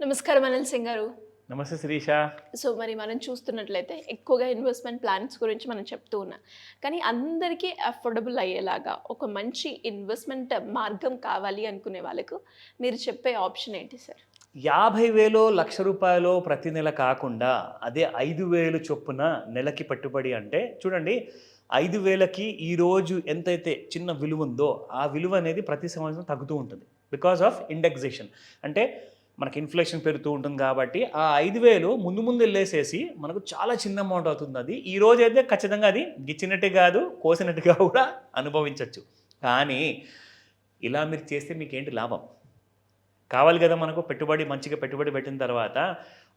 నమస్కారం అనిల్ సింగ్ గారు. నమస్తే శిరీష. సో మరి మనం చూస్తున్నట్లయితే ఎక్కువగా ఇన్వెస్ట్మెంట్ ప్లాన్స్ గురించి మనం చెప్తూ ఉన్నాం. కానీ అందరికీ అఫోర్డబుల్ అయ్యేలాగా ఒక మంచి ఇన్వెస్ట్మెంట్ మార్గం కావాలి అనుకునే వాళ్ళకు మీరు చెప్పే ఆప్షన్ ఏంటి సార్? 50,000 లక్ష రూపాయలు ప్రతి నెల కాకుండా అదే 5,000 చొప్పున నెలకి పెట్టుబడి అంటే చూడండి, 5,000కి ఈరోజు ఎంతైతే చిన్న విలువ ఉందో ఆ విలువ అనేది ప్రతి సంవత్సరం తగ్గుతూ ఉంటుంది బికాస్ ఆఫ్ ఇండెక్సేషన్. అంటే మనకి ఇన్ఫ్లేషన్ పెరుగుతూ ఉంటుంది కాబట్టి ఆ 5,000 ముందు వెళ్ళేసేసి మనకు చాలా చిన్న అమౌంట్ అవుతుంది. అది ఈ రోజు అయితే ఖచ్చితంగా అది గిచ్చినట్టు కాదు, కోసినట్టుగా కూడా అనుభవించవచ్చు. కానీ ఇలా మీరు చేస్తే మీకేంటి లాభం? కావాలి కదా మనకు పెట్టుబడి, మంచిగా పెట్టుబడి పెట్టిన తర్వాత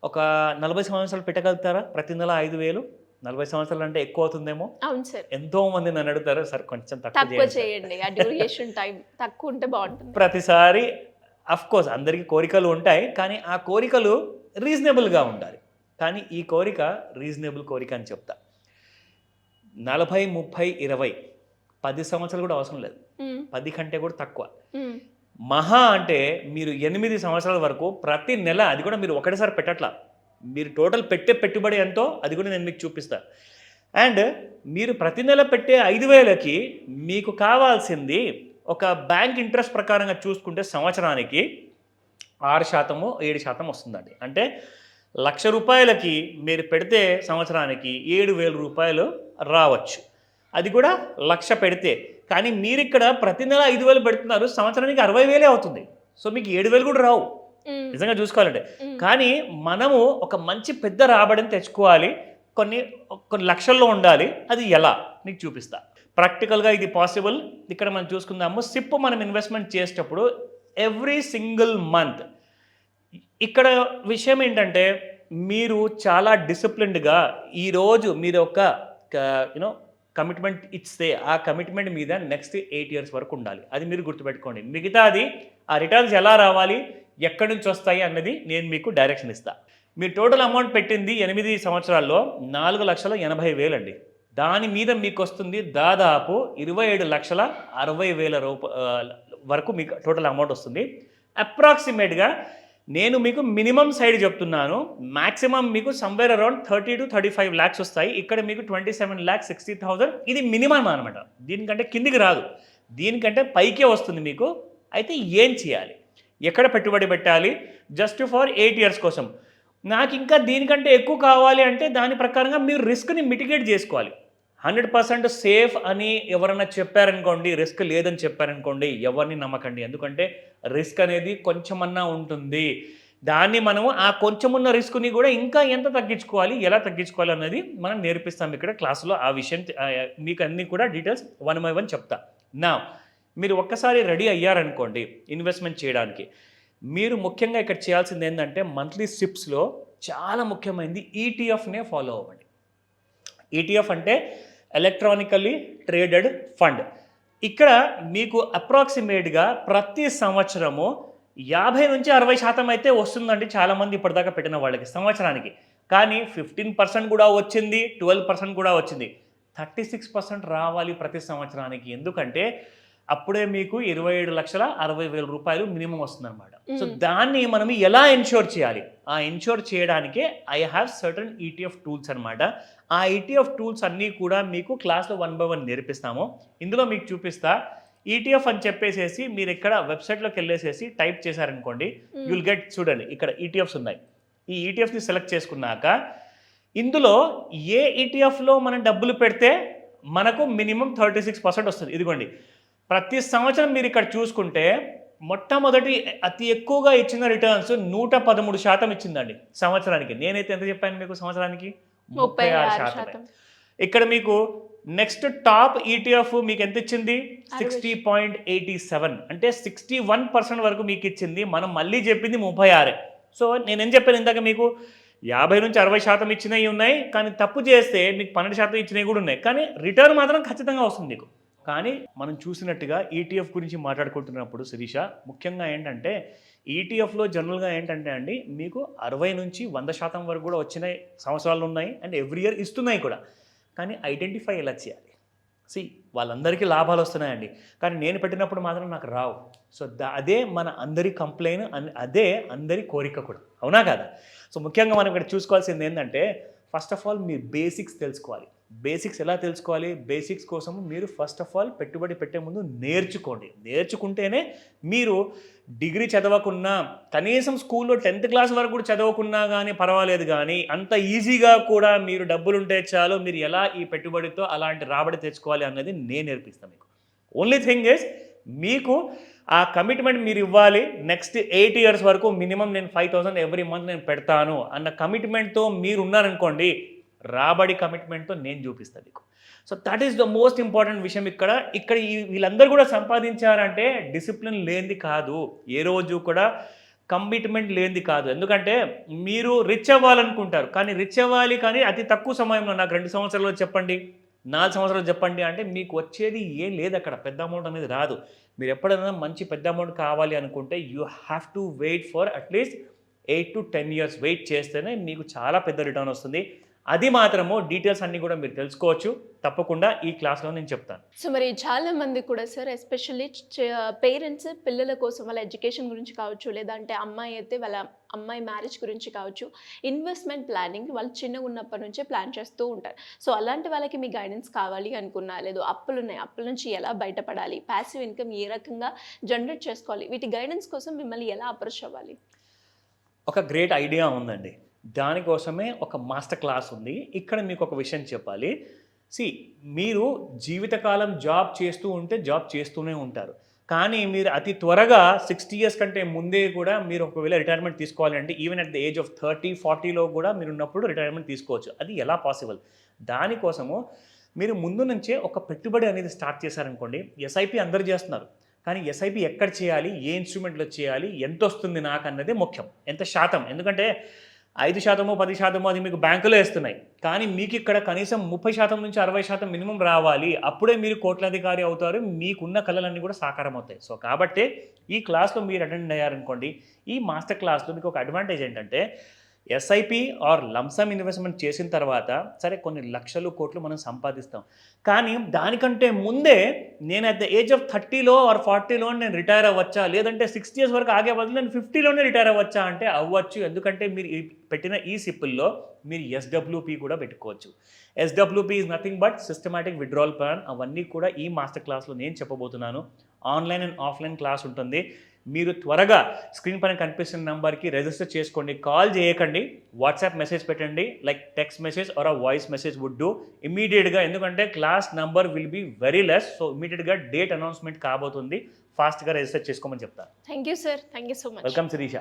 ఒక 40 సంవత్సరాలు పెట్టగలుగుతారా? ప్రతి నెల 5,000 40 సంవత్సరాలు అంటే ఎక్కువ అవుతుందేమో. అవును సార్. ఎంతో మంది నన్ను అడుగుతారు, సార్ కొంచెం తక్కువ చేయండి, ఆ డ్యూరేషన్ టైం తక్కువ ఉంటే బాగుంటుంది. ప్రతిసారి కోర్స్ అందరికీ కోరికలు ఉంటాయి, కానీ ఆ కోరికలు రీజనబుల్గా ఉండాలి. కానీ ఈ కోరిక రీజనబుల్ కోరిక అని చెప్తా. 40, 30, 20, 10 సంవత్సరాలు కూడా అవసరం లేదు, 10 కంటే కూడా తక్కువ. మహా అంటే మీరు 8 సంవత్సరాల వరకు ప్రతి నెల, అది కూడా మీరు ఒకటేసారి పెట్టట్లా, మీరు టోటల్ పెట్టే పెట్టుబడి ఎంతో అది కూడా నేను మీకు చూపిస్తాను. అండ్ మీరు ప్రతి నెల పెట్టే 5,000కి మీకు కావాల్సింది ఒక బ్యాంక్ ఇంట్రెస్ట్ ప్రకారంగా చూసుకుంటే సంవత్సరానికి 6%, 7% వస్తుందండి. అంటే ₹1,00,000కి మీరు పెడితే సంవత్సరానికి 7,000 రూపాయలు రావచ్చు. అది కూడా 1,00,000 పెడితే. కానీ మీరు ఇక్కడ ప్రతి నెల 5,000 పెడుతున్నారు, సంవత్సరానికి 60,000 అవుతుంది. సో మీకు 7,000 కూడా రావు నిజంగా చూసుకోవాలంటే. కానీ మనము ఒక మంచి పెద్ద రాబడిని తెచ్చుకోవాలి, కొన్ని లక్షల్లో ఉండాలి. అది ఎలా నీకు చూపిస్తా. ప్రాక్టికల్గా ఇది పాసిబుల్. ఇక్కడ మనం చూసుకుందాము. సిప్ మనం ఇన్వెస్ట్మెంట్ చేసేటప్పుడు ఎవ్రీ సింగిల్ మంత్, ఇక్కడ విషయం ఏంటంటే మీరు చాలా డిసిప్లిన్డ్గా ఈరోజు మీరు ఒక కమిట్మెంట్ ఇస్తే ఆ కమిట్మెంట్ మీద నెక్స్ట్ 8 years వరకు ఉండాలి. అది మీరు గుర్తుపెట్టుకోండి. మిగతాది ఆ రిటర్న్స్ ఎలా రావాలి, ఎక్కడి నుంచి వస్తాయి అన్నది నేను మీకు డైరెక్షన్ ఇస్తాను. మీరు టోటల్ అమౌంట్ పెట్టింది 8 సంవత్సరాల్లో 4,80,000 అండి. దాని మీద మీకు వస్తుంది దాదాపు 27,60,000 వరకు మీకు టోటల్ అమౌంట్ వస్తుంది. అప్రాక్సిమేట్గా నేను మీకు మినిమం సైడ్ చెప్తున్నాను, మ్యాక్సిమం మీకు సమ్వేర్ అరౌండ్ 30 to 35 lakhs వస్తాయి. ఇక్కడ మీకు 27,60,000 ఇది మినిమం అనమాట. దీనికంటే కిందికి రాదు, దీనికంటే పైకే వస్తుంది మీకు. అయితే ఏం చేయాలి, ఎక్కడ పెట్టుబడి పెట్టాలి? జస్ట్ ఫర్ 8 years కోసం. నాకు ఇంకా దీనికంటే ఎక్కువ కావాలి అంటే దాని ప్రకారంగా మీరు రిస్క్ని మిటిగేట్ చేసుకోవాలి. 100% సేఫ్ అని ఎవరన్నా చెప్పారనుకోండి, రిస్క్ లేదని చెప్పారనుకోండి, ఎవరిని నమ్మకండి. ఎందుకంటే రిస్క్ అనేది కొంచెమన్నా ఉంటుంది. దాన్ని మనము ఆ కొంచెమున్న రిస్క్ని కూడా ఇంకా ఎంత తగ్గించుకోవాలి, ఎలా తగ్గించుకోవాలి అన్నది మనం నేర్పిస్తాం ఇక్కడ క్లాసులో. ఆ విషయం మీకు అన్నీ కూడా డీటెయిల్స్ 1 by 1 చెప్తా. నా మీరు ఒక్కసారి రెడీ అయ్యారనుకోండి ఇన్వెస్ట్మెంట్ చేయడానికి, మీరు ముఖ్యంగా ఇక్కడ చేయాల్సింది ఏంటంటే మంత్లీ సిప్స్లో చాలా ముఖ్యమైనది ఈటీఎఫ్నే ఫాలో అవ్వండి. ఈటీఎఫ్ అంటే ఎలక్ట్రానికల్లీ ట్రేడెడ్ ఫండ్. ఇక్కడ మీకు అప్రాక్సిమేట్గా ప్రతి సంవత్సరము 50 నుంచి 60% అయితే వస్తుందండి చాలామంది ఇప్పటిదాకా పెట్టిన వాళ్ళకి సంవత్సరానికి. కానీ 15% కూడా వచ్చింది, 12% కూడా వచ్చింది. 36% రావాలి ప్రతి సంవత్సరానికి. ఎందుకంటే అప్పుడే మీకు 27,60,000 రూపాయలు మినిమం వస్తుందన్నమాట. సో దాన్ని మనం ఎలా ఎన్ష్యూర్ చేయాలి? ఆ ఎన్ష్యూర్ చేయడానికే I have certain ETF tools అనమాట. ఆ ఈటీఎఫ్ టూల్స్ అన్నీ కూడా మీకు క్లాస్లో 1 by 1 నేర్పిస్తాము. ఇందులో మీకు చూపిస్తా. ఈటీఎఫ్ అని చెప్పేసేసి మీరు ఇక్కడ వెబ్సైట్లోకి వెళ్ళేసేసి టైప్ చేశారనుకోండి, యుల్ గెట్, చూడండి ఇక్కడ ఈటీఎఫ్స్ ఉన్నాయి. ఈ ఈటీఎఫ్ని సెలెక్ట్ చేసుకున్నాక ఇందులో ఏ ఈటీఎఫ్లో మనం డబ్బులు పెడితే మనకు మినిమం 36% వస్తుంది. ఇదిగోండి, ప్రతి సంవత్సరం మీరు ఇక్కడ చూసుకుంటే మొట్టమొదటి అతి ఎక్కువగా ఇచ్చిన రిటర్న్స్ 113% ఇచ్చిందండి సంవత్సరానికి. నేనైతే ఎంత చెప్పాను మీకు? సంవత్సరానికి 36%. ఇక్కడ మీకు నెక్స్ట్ టాప్ ఈటీఎఫ్ మీకు ఎంత ఇచ్చింది? 60.87, అంటే 61% వరకు మీకు ఇచ్చింది. మనం మళ్ళీ చెప్పింది 36. సో నేనేం చెప్పాను ఇందాక మీకు, 50 నుంచి 60% ఇచ్చినవి ఉన్నాయి, కానీ తప్పు చేస్తే మీకు 12% ఇచ్చినవి కూడా ఉన్నాయి. కానీ రిటర్న్ మాత్రం ఖచ్చితంగా వస్తుంది మీకు. కానీ మనం చూసినట్టుగా ఈటీఎఫ్ గురించి మాట్లాడుకుంటున్నప్పుడు శిరీష, ముఖ్యంగా ఏంటంటే ఈటీఎఫ్లో జనరల్గా ఏంటంటే అండి మీకు 60 నుంచి 100% వరకు కూడా వచ్చిన సంవత్సరాలు ఉన్నాయి, అండ్ ఎవ్రీ ఇయర్ ఇస్తున్నాయి కూడా. కానీ ఐడెంటిఫై ఎలా చేయాలి? సి వాళ్ళందరికీ లాభాలు వస్తున్నాయండి, కానీ నేను పెట్టినప్పుడు మాత్రం నాకు రావు. సో అదే మన అందరి కంప్లైంట్, అదే అందరి కోరిక కూడా, అవునా కదా? సో ముఖ్యంగా మనం ఇక్కడ చూసుకోవాల్సింది ఏంటంటే, ఫస్ట్ ఆఫ్ ఆల్ మీరు బేసిక్స్ తెలుసుకోవాలి. బేసిక్స్ ఎలా తెలుసుకోవాలి? బేసిక్స్ కోసం మీరు ఫస్ట్ ఆఫ్ ఆల్ పెట్టుబడి పెట్టే ముందు నేర్చుకోండి. నేర్చుకుంటేనే మీరు డిగ్రీ చదవకున్నా, కనీసం స్కూల్లో 10th క్లాస్ వరకు కూడా చదవకున్నా కానీ పర్వాలేదు, కానీ అంత ఈజీగా కూడా మీరు డబ్బులు ఉంటే చాలు, మీరు ఎలా ఈ పెట్టుబడితో అలాంటి రాబడి తెచ్చుకోవాలి అన్నది నేను నేర్పిస్తాను మీకు. ఓన్లీ థింగ్ ఇస్ మీకు ఆ కమిట్మెంట్ మీరు ఇవ్వాలి. నెక్స్ట్ 8 years వరకు మినిమం నేను 5,000 ఎవ్రీ మంత్ నేను పెడతాను అన్న కమిట్మెంట్తో మీరు ఉన్నారనుకోండి, రాబడి కమిట్మెంట్తో నేను చూపిస్తాను మీకు. So that is the most important విషయం. ఇక్కడ వీళ్ళందరూ కూడా సంపాదించారంటే డిసిప్లిన్ లేనిది కాదు, ఏ రోజు కూడా కమిట్మెంట్ లేనిది కాదు. ఎందుకంటే మీరు రిచ్ అవ్వాలనుకుంటారు, కానీ రిచ్ అవ్వాలి కానీ అతి తక్కువ సమయంలో, నాకు 2 సంవత్సరాలు చెప్పండి, 4 సంవత్సరాలు చెప్పండి అంటే మీకు వచ్చేది ఏం లేదు, అక్కడ పెద్ద అమౌంట్ అనేది రాదు. మీరు ఎప్పుడైనా మంచి పెద్ద అమౌంట్ కావాలి అనుకుంటే you have to wait for at least 8 to 10 years wait చేస్తేనే మీకు చాలా పెద్ద రిటర్న్ వస్తుంది. అది మాత్రము డీటెయిల్స్ అన్నీ కూడా మీరు తెలుసుకోవచ్చు, తప్పకుండా ఈ క్లాస్లో నేను చెప్తాను. సో మరి చాలా మంది కూడా సార్, ఎస్పెషల్లీ పేరెంట్స్ పిల్లల కోసం వాళ్ళ ఎడ్యుకేషన్ గురించి కావచ్చు, లేదంటే అమ్మాయి అయితే వాళ్ళ అమ్మాయి మ్యారేజ్ గురించి కావచ్చు, ఇన్వెస్ట్మెంట్ ప్లానింగ్ వాళ్ళు చిన్నగా ఉన్నప్పటి నుంచే ప్లాన్ చేస్తూ ఉంటారు. సో అలాంటి వాళ్ళకి మీ గైడెన్స్ కావాలి అనుకున్నా, లేదు అప్పులు ఉన్నాయి, అప్పుల నుంచి ఎలా బయటపడాలి, ప్యాసివ్ ఇన్కమ్ ఏ రకంగా జనరేట్ చేసుకోవాలి, వీటి గైడెన్స్ కోసం మిమ్మల్ని ఎలా అప్రోచ్ అవ్వాలి? ఒక గ్రేట్ ఐడియా ఉందండి, దానికోసమే ఒక మాస్టర్ క్లాస్ ఉంది. ఇక్కడ మీకు ఒక విషయం చెప్పాలి. మీరు జీవితకాలం జాబ్ చేస్తూ ఉంటే జాబ్ చేస్తూనే ఉంటారు, కానీ మీరు అతి త్వరగా 60 years కంటే ముందే కూడా మీరు ఒకవేళ రిటైర్మెంట్ తీసుకోవాలి అంటే even at the age of 30-40లో కూడా మీరు ఉన్నప్పుడు రిటైర్మెంట్ తీసుకోవచ్చు. అది ఎలా పాసిబుల్? దానికోసము మీరు ముందు నుంచే ఒక పెట్టుబడి అనేది స్టార్ట్ చేశారనుకోండి. ఎస్ఐపి అందరు చేస్తున్నారు, కానీ ఎస్ఐపి ఎక్కడ చేయాలి, ఏ ఇన్స్ట్రుమెంట్లో చేయాలి, ఎంత వస్తుంది నాకు అన్నదే ముఖ్యం, ఎంత శాతం. ఎందుకంటే 5%, 10% అది మీకు బ్యాంకులో వేస్తున్నాయి, కానీ మీకు ఇక్కడ కనీసం 30% నుంచి 60% మినిమం రావాలి. అప్పుడే మీరు కోట్లాధికారి అవుతారు, మీకున్న కళలన్నీ కూడా సాకారం అవుతాయి. సో కాబట్టి ఈ క్లాస్లో మీరు అటెండ్ అయ్యారనుకోండి, ఈ మాస్టర్ క్లాస్లో మీకు ఒక అడ్వాంటేజ్ ఏంటంటే, ఎస్ఐపి ఆర్ లంసమ్ ఇన్వెస్ట్మెంట్ చేసిన తర్వాత సరే కొన్ని లక్షలు కోట్లు మనం సంపాదిస్తాం, కానీ దానికంటే ముందే నేను అట్ ద ఏజ్ ఆఫ్ 30లో ఆర్ 40లో నేను రిటైర్ అవ్వచ్చా, లేదంటే 60 years వరకు ఆగే బదులు నేను 50లోనే రిటైర్ అవ్వచ్చా అంటే అవ్వచ్చు. ఎందుకంటే మీరు పెట్టిన ఈ సిప్పుల్లో మీరు ఎస్డబ్ల్యూపి కూడా పెట్టుకోవచ్చు. SWP is nothing but systematic withdrawal plan. అవన్నీ కూడా ఈ మాస్టర్ క్లాస్లో నేను చెప్పబోతున్నాను. ఆన్లైన్ అండ్ ఆఫ్లైన్ క్లాస్ ఉంటుంది. మీరు త్వరగా స్క్రీన్ పైన కనిపిస్తున్న నెంబర్కి రిజిస్టర్ చేసుకోండి, కాల్ చేయకండి, వాట్సాప్ మెసేజ్ పెట్టండి, like text message or a voice message would do ఇమీడియట్గా. ఎందుకంటే class number will be very less. So ఇమీడియట్గా డేట్ అనౌన్స్మెంట్ కాబోతుంది, ఫాస్ట్గా రిజిస్టర్ చేసుకోమని చెప్తాను. Thank you sir, thank you so much. Welcome Sirisha.